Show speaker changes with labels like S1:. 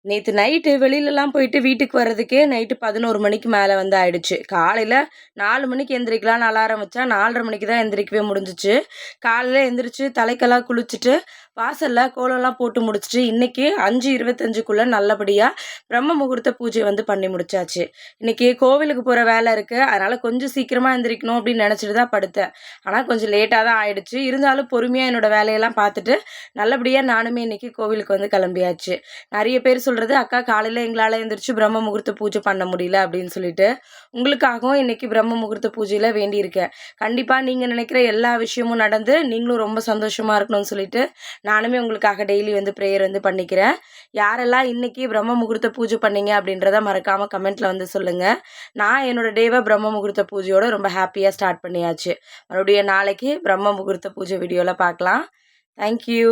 S1: நேத்து நைட்டு வெளிலலாம் போயிட்டு வீட்டுக்கு வர்றதுக்கே நைட்டு 11 மணிக்கு மேல வந்து ஆயிடுச்சு. காலையில 4 மணிக்கு எந்திரிக்கலான்னு அலாரம் வச்சா 4:30 மணிக்கு தான் எந்திரிக்கவே முடிஞ்சுச்சு. காலையில எந்திரிச்சு தலைக்கெல்லாம் குளிச்சுட்டு, வாசல்ல கோலம்லாம் போட்டு முடிச்சுட்டு, இன்னைக்கு 5:25க்குள்ள நல்லபடியா பிரம்ம முகூர்த்த பூஜை வந்து பண்ணி முடிச்சாச்சு. இன்னைக்கு கோவிலுக்கு போற வேலை இருக்கு. அதனால கொஞ்சம் சீக்கிரமா எந்திரிக்கணும் அப்படின்னு நெனச்சுட்டு தான் படுத்தேன். ஆனா கொஞ்சம் லேட்டா தான் ஆயிடுச்சு. இருந்தாலும் பொறுமையா என்னோட வேலையெல்லாம் பார்த்துட்டு, நல்லபடியா நானுமே இன்னைக்கு கோவிலுக்கு வந்து கிளம்பியாச்சு. நெறைய பேர் சொல்றது, "அக்கா காலையில எங்களால எந்திரிச்சு பிரம்ம முகூர்த்த பூஜை பண்ண முடியல" அப்படின்னு சொல்லிட்டு. உங்களுக்காகவும் இன்னைக்கு பிரம்ம முகூர்த்த பூஜையில வேண்டியிருக்கேன். கண்டிப்பா நீங்க நினைக்கிற எல்லா விஷயமும் நடந்து, நீங்களும் ரொம்ப சந்தோஷமா இருக்கணும்னு சொல்லிட்டு, நானுமே உங்களுக்காக டெய்லி வந்து பிரேயர் வந்து பண்ணிக்கிறேன். யாரெல்லாம் இன்னைக்கு பிரம்ம முகூர்த்த பூஜை பண்ணீங்க அப்படின்றத மறக்காம கமெண்ட்ல வந்து சொல்லுங்க. நான் என்னோட டேவ பிரம்ம முகூர்த்த பூஜையோட ரொம்ப ஹேப்பியா ஸ்டார்ட் பண்ணியாச்சு. மறுபடியும் நாளைக்கு பிரம்ம முகூர்த்த பூஜை வீடியோல பார்க்கலாம். Thank you.